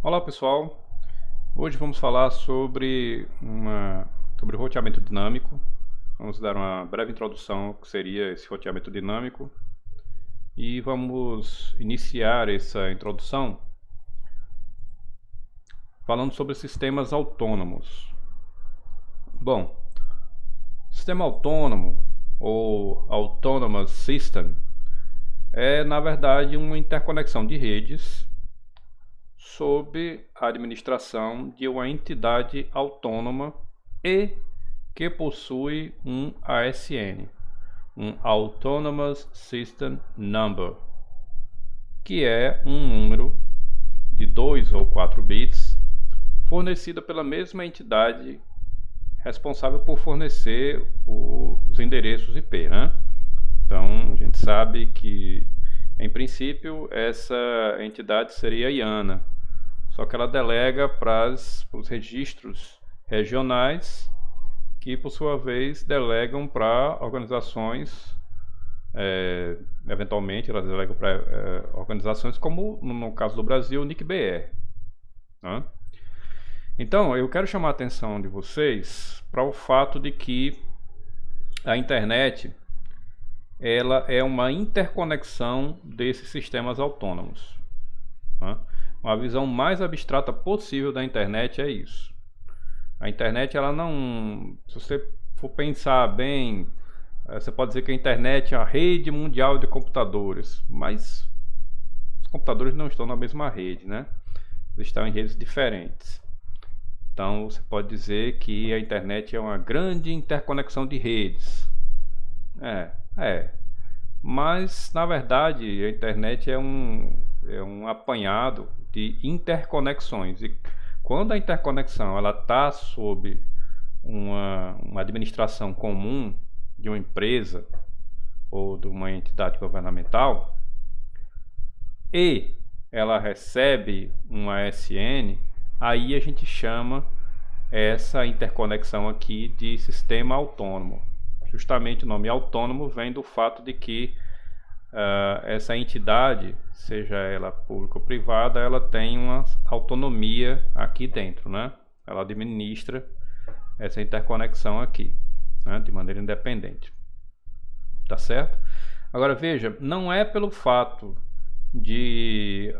Olá pessoal, hoje vamos falar sobre roteamento dinâmico. Vamos dar uma breve introdução ao que seria esse roteamento dinâmico e vamos iniciar essa introdução falando sobre sistemas autônomos. Bom, sistema autônomo ou Autonomous System é na verdade uma interconexão de redes sob a administração de uma entidade autônoma e que possui um ASN, um Autonomous System Number, que é um número de 2 ou 4 bits fornecido pela mesma entidade responsável por fornecer os endereços IP, né? Então a gente sabe que em princípio essa entidade seria a IANA, só que ela delega para os registros regionais, que por sua vez delegam para organizações, eventualmente elas delegam para organizações como no caso do Brasil, o NIC-BR, né? Então eu quero chamar a atenção de vocês para o fato de que a internet ela é uma interconexão desses sistemas autônomos, né? Uma visão mais abstrata possível da internet é isso. A internet, ela não... Se você for pensar bem, você pode dizer que a internet é a rede mundial de computadores, mas os computadores não estão na mesma rede, né? Eles estão em redes diferentes. Então, você pode dizer que a internet é uma grande interconexão de redes. Mas, na verdade, a internet é um apanhado de interconexões. E quando a interconexão está sob uma administração comum de uma empresa ou de uma entidade governamental e ela recebe um ASN, aí a gente chama essa interconexão aqui de sistema autônomo. Justamente o nome autônomo vem do fato de que essa entidade, seja ela pública ou privada, ela tem uma autonomia aqui dentro, né? Ela administra essa interconexão aqui, né? De maneira independente. Tá certo? Agora veja, não é pelo fato de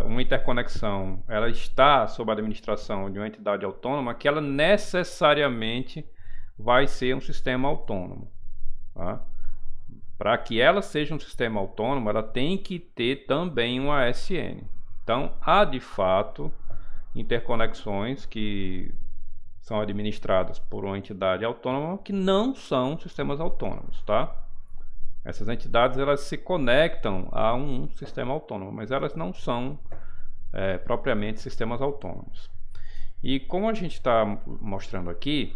uma interconexão ela está sob a administração de uma entidade autônoma que ela necessariamente vai ser um sistema autônomo, tá? Para que ela seja um sistema autônomo, ela tem que ter também um ASN. Então, há de fato interconexões que são administradas por uma entidade autônoma que não são sistemas autônomos, tá? Essas entidades elas se conectam a um sistema autônomo, mas elas não são propriamente sistemas autônomos. E como a gente está mostrando aqui,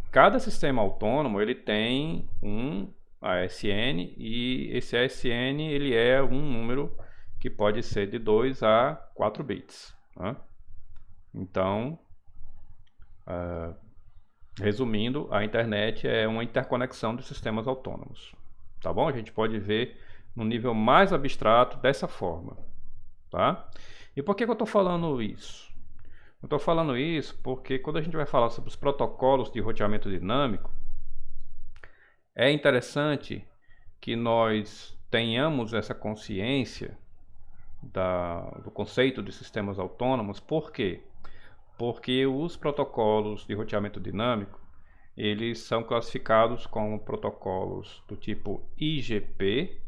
cada sistema autônomo ele tem um ASN e esse ASN ele é um número que pode ser de 2 a 4 bits, né? Então, resumindo, a internet é uma interconexão de sistemas autônomos, tá bom? A gente pode ver no nível mais abstrato dessa forma, tá? E por que eu estou falando isso? Eu estou falando isso porque quando a gente vai falar sobre os protocolos de roteamento dinâmico, é interessante que nós tenhamos essa consciência do conceito de sistemas autônomos. Por quê? Porque os protocolos de roteamento dinâmico, eles são classificados como protocolos do tipo IGP,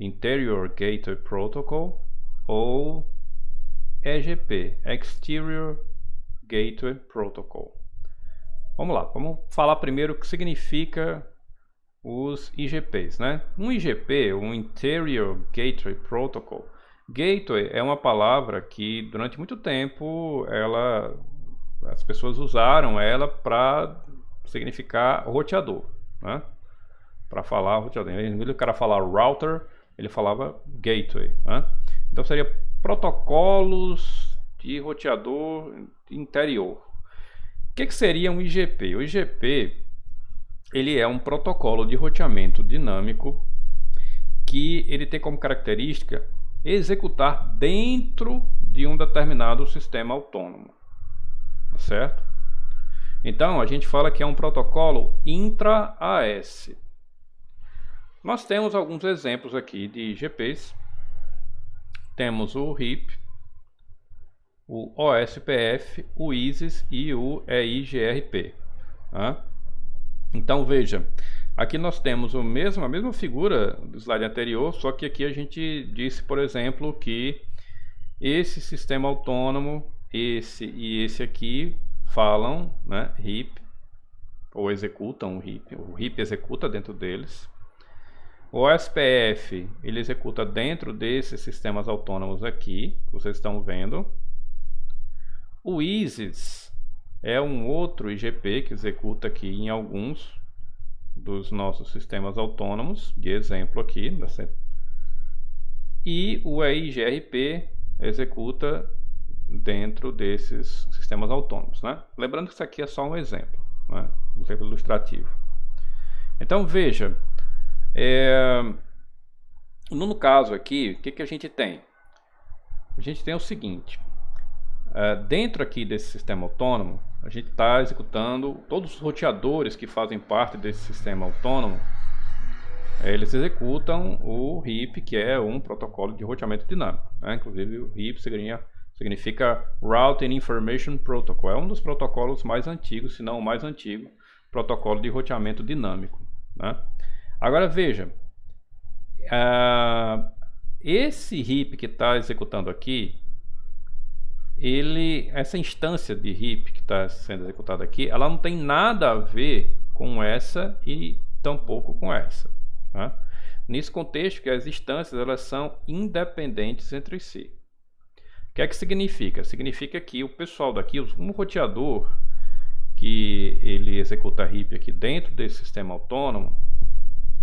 Interior Gateway Protocol, ou EGP, Exterior Gateway Protocol. Vamos lá, vamos falar primeiro o que significa os IGPs, né? Um IGP, um Interior Gateway Protocol. Gateway é uma palavra que durante muito tempo as pessoas usaram ela para significar roteador, né? Para falar roteador. Em vez do cara falar router, ele falava gateway, né? Então seria protocolos de roteador interior. O que seria um IGP? O IGP ele é um protocolo de roteamento dinâmico que ele tem como característica executar dentro de um determinado sistema autônomo, certo? Então a gente fala que é um protocolo intra-AS. Nós temos alguns exemplos aqui de IGPs. Temos o RIP, o OSPF, o ISIS e o EIGRP. Tá? Então veja, aqui nós temos a mesma figura do slide anterior, só que aqui a gente disse, por exemplo, que esse sistema autônomo, esse e esse aqui falam, né, RIP, ou executam o RIP executa dentro deles. O OSPF, ele executa dentro desses sistemas autônomos aqui, que vocês estão vendo. O ISIS é um outro IGP que executa aqui em alguns dos nossos sistemas autônomos, de exemplo aqui. E o EIGRP executa dentro desses sistemas autônomos, né? Lembrando que isso aqui é só um exemplo, né? Um exemplo ilustrativo. Então veja, no caso aqui, o que a gente tem? A gente tem o seguinte, dentro aqui desse sistema autônomo, a gente está executando todos os roteadores que fazem parte desse sistema autônomo, eles executam o RIP, que é um protocolo de roteamento dinâmico, né? Inclusive o RIP significa Routing Information Protocol, é um dos protocolos mais antigos, se não o mais antigo, protocolo de roteamento dinâmico, né? Agora veja, esse RIP que está executando aqui, essa instância de RIP que está sendo executada aqui, ela não tem nada a ver com essa e tampouco com essa, né? Nesse contexto que as instâncias elas são independentes entre si. O que é que significa? Significa que o pessoal daqui, um roteador que ele executa RIP aqui dentro desse sistema autônomo,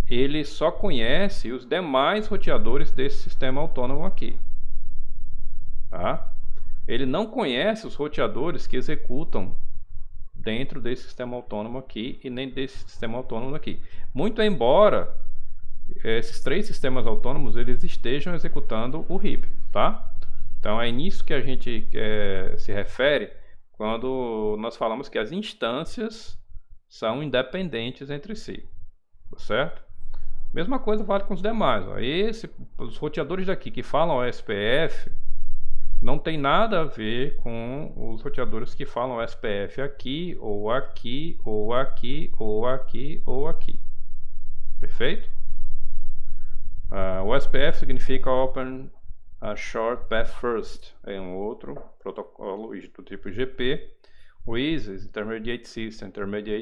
ele só conhece os demais roteadores desse sistema autônomo aqui, tá? Ele não conhece os roteadores que executam dentro desse sistema autônomo aqui e nem desse sistema autônomo aqui. Muito embora esses três sistemas autônomos eles estejam executando o RIP, tá? Então é nisso que a gente se refere quando nós falamos que as instâncias são independentes entre si, tá certo? Mesma coisa vale com os demais. Ó. Os roteadores daqui que falam OSPF não tem nada a ver com os roteadores que falam OSPF aqui, ou aqui, ou aqui, ou aqui, ou aqui. Perfeito? O OSPF significa Open Short Path First. É um outro protocolo do tipo IGP. O ISIS, Intermediate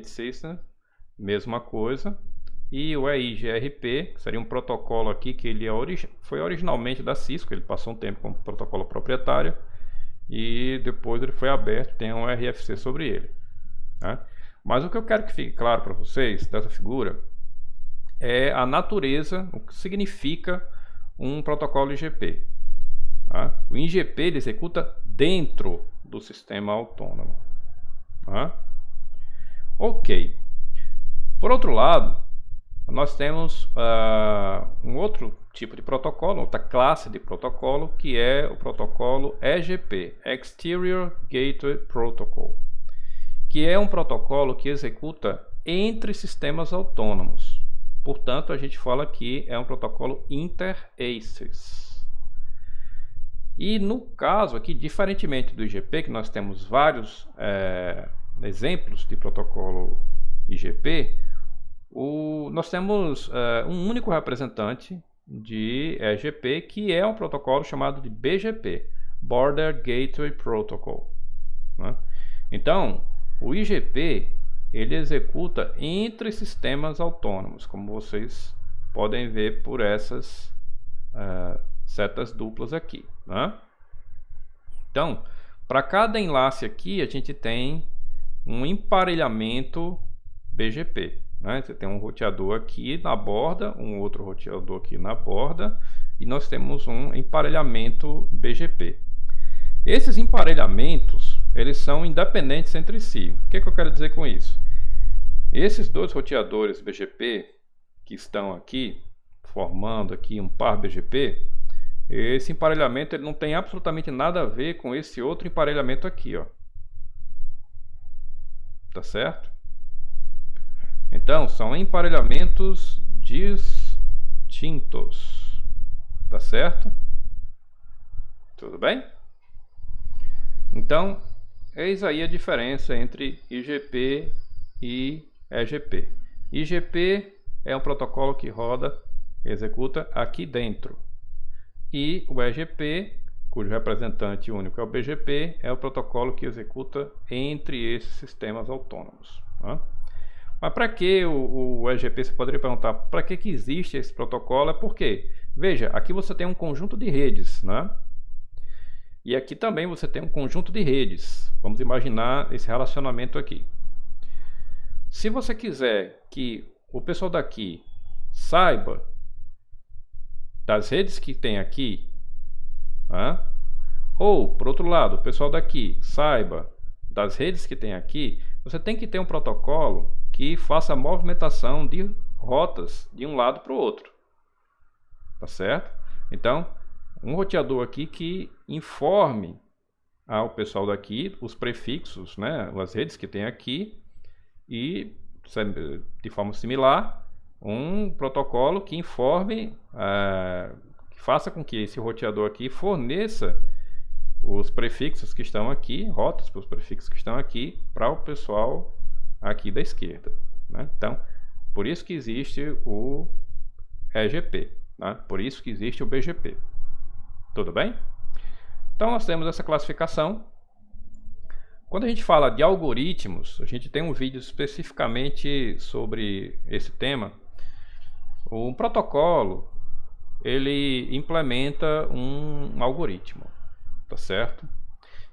System, mesma coisa. E o EIGRP, que seria um protocolo aqui que ele foi originalmente da Cisco, ele passou um tempo como protocolo proprietário e depois ele foi aberto, tem um RFC sobre ele, né? Mas o que eu quero que fique claro para vocês dessa figura é a natureza, o que significa um protocolo IGP. Tá? O IGP ele executa dentro do sistema autônomo. Tá? Ok. Por outro lado, nós temos um outro tipo de protocolo, outra classe de protocolo, que é o protocolo EGP, Exterior Gateway Protocol, que é um protocolo que executa entre sistemas autônomos. Portanto, a gente fala que é um protocolo inter-ACES. E no caso aqui, diferentemente do IGP, que nós temos vários exemplos de protocolo IGP, nós temos um único representante de EGP, que é um protocolo chamado de BGP, Border Gateway Protocol, né? Então, o IGP ele executa entre sistemas autônomos, como vocês podem ver por essas setas duplas aqui, né? Então, para cada enlace aqui, a gente tem um emparelhamento BGP. Você tem um roteador aqui na borda, um outro roteador aqui na borda, e nós temos um emparelhamento BGP. Esses emparelhamentos, eles são independentes entre si. O que eu quero dizer com isso? Esses dois roteadores BGP que estão aqui, formando aqui um par BGP, esse emparelhamento ele não tem absolutamente nada a ver com esse outro emparelhamento aqui, ó. Tá certo? Então, são emparelhamentos distintos. Tá certo? Tudo bem? Então, eis aí a diferença entre IGP e EGP. IGP é um protocolo que roda, executa aqui dentro. E o EGP, cujo representante único é o BGP, é o protocolo que executa entre esses sistemas autônomos. Tá? Mas para que o EGP, você poderia perguntar, para que existe esse protocolo? É porque, veja, aqui você tem um conjunto de redes, né? E aqui também você tem um conjunto de redes. Vamos imaginar esse relacionamento aqui. Se você quiser que o pessoal daqui saiba das redes que tem aqui, né? Ou, por outro lado, o pessoal daqui saiba das redes que tem aqui, você tem que ter um protocolo que faça a movimentação de rotas de um lado para o outro. Tá certo? Então, um roteador aqui que informe ao pessoal daqui os prefixos, né, as redes que tem aqui, e de forma similar um protocolo que informe, que faça com que esse roteador aqui forneça os prefixos que estão aqui, rotas para os prefixos que estão aqui, para o pessoal aqui da esquerda, né? Então, por isso que existe o EGP, né? Por isso que existe o BGP. Tudo bem? Então nós temos essa classificação. Quando a gente fala de algoritmos, a gente tem um vídeo especificamente sobre esse tema. O protocolo, ele implementa um algoritmo, tá certo?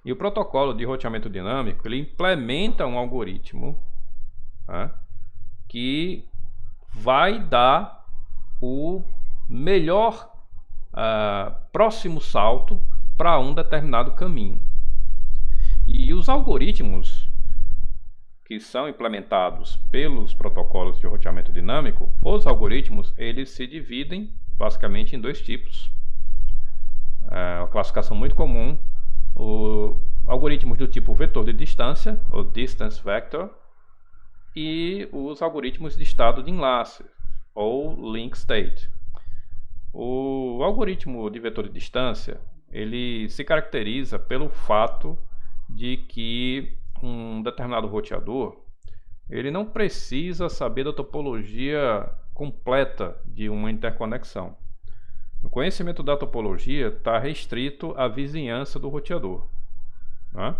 E o protocolo de roteamento dinâmico, ele implementa um algoritmo, tá, que vai dar o melhor próximo salto para um determinado caminho. E os algoritmos que são implementados pelos protocolos de roteamento dinâmico, os algoritmos eles se dividem basicamente em dois tipos. Uma classificação muito comum, algoritmos do tipo vetor de distância, ou distance vector, e os algoritmos de estado de enlace, ou link state. O algoritmo de vetor de distância, ele se caracteriza pelo fato de que um determinado roteador, ele não precisa saber da topologia completa de uma interconexão. O conhecimento da topologia está restrito à vizinhança do roteador, né?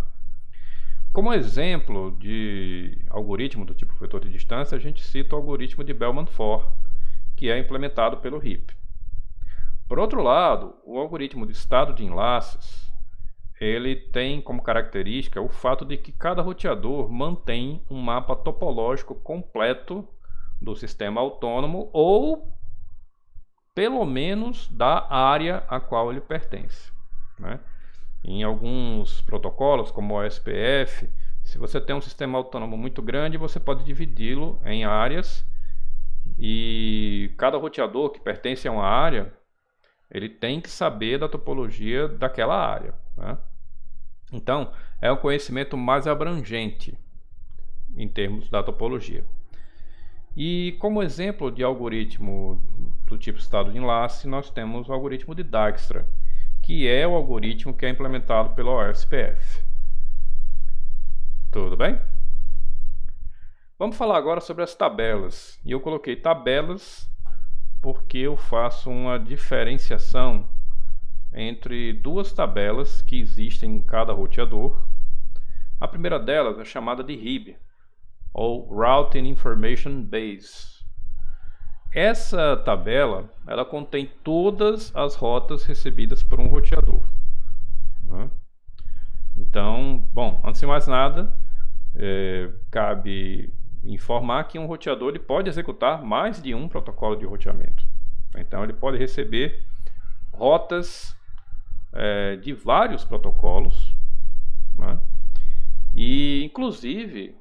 Como exemplo de algoritmo do tipo vetor de distância, a gente cita o algoritmo de Bellman-Ford, que é implementado pelo HIP. Por outro lado, o algoritmo de estado de enlaces, ele tem como característica o fato de que cada roteador mantém um mapa topológico completo do sistema autônomo ou pelo menos da área a qual ele pertence, né? Em alguns protocolos, como o OSPF, se você tem um sistema autônomo muito grande, você pode dividi-lo em áreas e cada roteador que pertence a uma área, ele tem que saber da topologia daquela área, né? Então, é um conhecimento mais abrangente em termos da topologia. E como exemplo de algoritmo do tipo estado de enlace, nós temos o algoritmo de Dijkstra, que é o algoritmo que é implementado pelo OSPF. Tudo bem? Vamos falar agora sobre as tabelas. E eu coloquei tabelas porque eu faço uma diferenciação entre duas tabelas que existem em cada roteador. A primeira delas é chamada de RIB, ou Routing Information Base. Essa tabela, ela contém todas as rotas recebidas por um roteador, né? Então, bom, antes de mais nada, cabe informar que um roteador ele pode executar mais de um protocolo de roteamento. Então, ele pode receber rotas de vários protocolos, né? E, inclusive,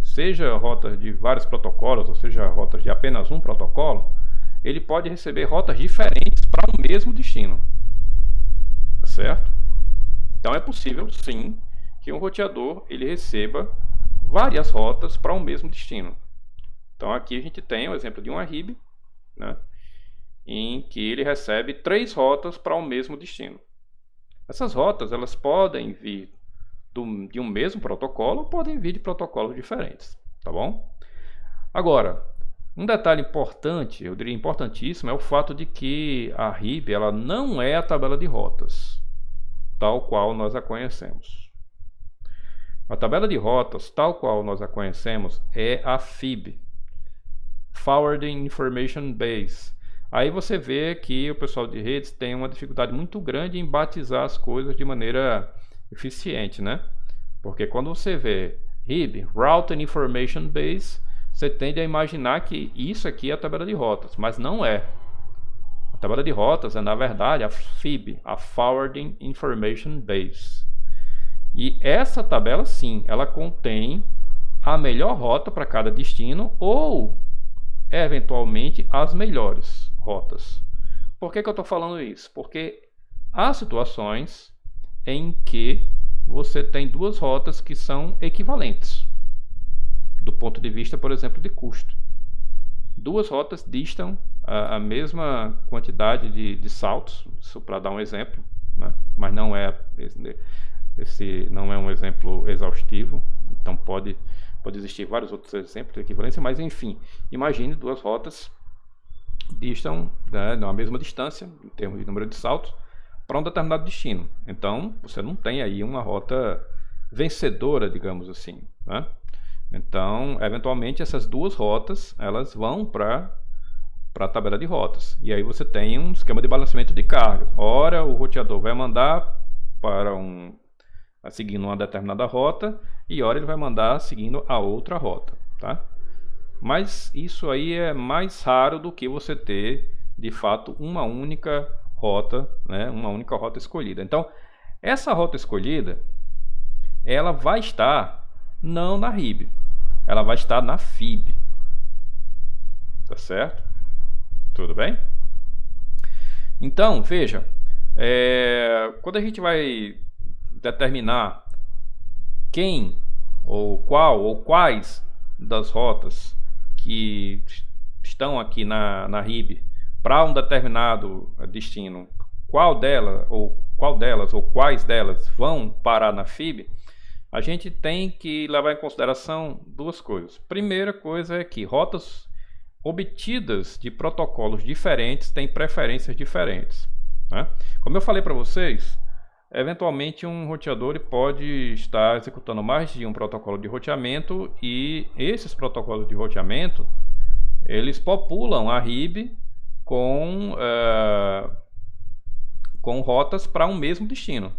seja rotas de vários protocolos, ou seja, rotas de apenas um protocolo, ele pode receber rotas diferentes para o mesmo destino, certo? Então é possível sim que um roteador ele receba várias rotas para um mesmo destino. Então aqui a gente tem o exemplo de um RIB, né, em que ele recebe 3 rotas para o mesmo destino. Essas rotas elas podem vir de um mesmo protocolo ou podem vir de protocolos diferentes, tá bom? Agora, um detalhe importante, eu diria importantíssimo, é o fato de que a RIB ela não é a tabela de rotas, tal qual nós a conhecemos. A tabela de rotas, tal qual nós a conhecemos, é a FIB, Forwarding Information Base. Aí você vê que o pessoal de redes tem uma dificuldade muito grande em batizar as coisas de maneira eficiente, né? Porque quando você vê RIB, Routing Information Base, você tende a imaginar que isso aqui é a tabela de rotas, mas não é. A tabela de rotas é, na verdade, a FIB, a Forwarding Information Base. E essa tabela, sim, ela contém a melhor rota para cada destino ou, eventualmente, as melhores rotas. Por que eu estou falando isso? Porque há situações em que você tem duas rotas que são equivalentes, do ponto de vista, por exemplo, de custo. Duas rotas distam a mesma quantidade de saltos, isso para dar um exemplo, né? Mas não é esse não é um exemplo exaustivo, então pode existir vários outros exemplos de equivalência, mas enfim, imagine duas rotas distam, né, na mesma distância, em termos de número de saltos, para um determinado destino. Então, você não tem aí uma rota vencedora, digamos assim, né? Então, eventualmente, essas duas rotas, elas vão para a tabela de rotas. E aí você tem um esquema de balanceamento de cargas. Ora, o roteador vai mandar para seguindo uma determinada rota, e ora ele vai mandar seguindo a outra rota, tá? Mas isso aí é mais raro do que você ter, de fato, uma única rota, né? Uma única rota escolhida. Então, essa rota escolhida, ela vai estar não na RIB, ela vai estar na FIB. Tá certo? Tudo bem? Então, veja, quando a gente vai determinar quem, ou qual, ou quais das rotas que estão aqui na RIB para um determinado destino, qual delas ou quais delas vão parar na FIB, a gente tem que levar em consideração duas coisas. Primeira coisa é que rotas obtidas de protocolos diferentes têm preferências diferentes, né? Como eu falei para vocês, eventualmente um roteador pode estar executando mais de um protocolo de roteamento, e esses protocolos de roteamento eles populam a RIB com rotas para um mesmo destino.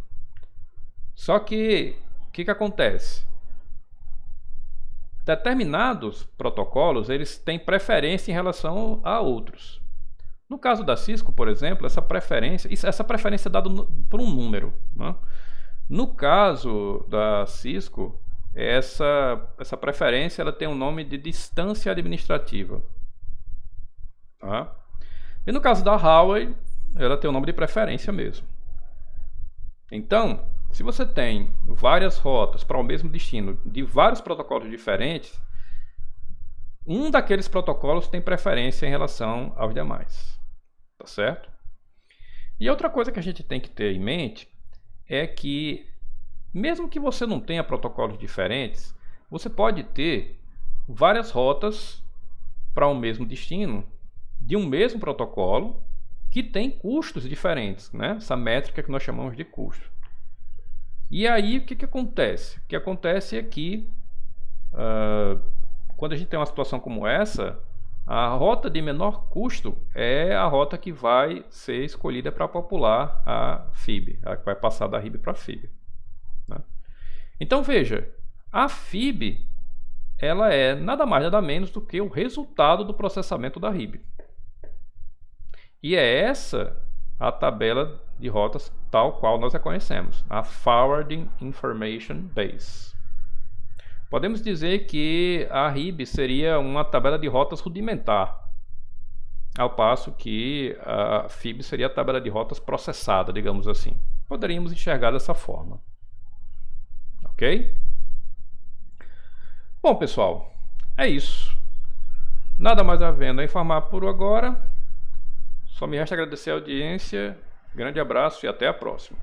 Só que o que acontece? Determinados protocolos eles têm preferência em relação a outros. No caso da Cisco, por exemplo, essa preferência é dada por um número, né? No caso da Cisco, essa preferência ela tem o nome de distância administrativa, tá? E no caso da Huawei, ela tem o nome de preferência mesmo. Então, se você tem várias rotas para o mesmo destino de vários protocolos diferentes, um daqueles protocolos tem preferência em relação aos demais. Tá certo? E outra coisa que a gente tem que ter em mente é que, mesmo que você não tenha protocolos diferentes, você pode ter várias rotas para o mesmo destino de um mesmo protocolo que tem custos diferentes, né? Essa métrica que nós chamamos de custo. E aí o que acontece? O que acontece é que quando a gente tem uma situação como essa, a rota de menor custo é a rota que vai ser escolhida para popular a FIB, a que vai passar da RIB para a FIB, né? Então veja, a FIB ela é nada mais nada menos do que o resultado do processamento da RIB. E é essa a tabela de rotas tal qual nós a conhecemos, a Forwarding Information Base. Podemos dizer que a RIB seria uma tabela de rotas rudimentar, ao passo que a FIB seria a tabela de rotas processada, digamos assim, poderíamos enxergar dessa forma. Ok? Bom, pessoal, é isso. Nada mais havendo a informar por agora. Só me resta agradecer a audiência. Grande abraço e até a próxima.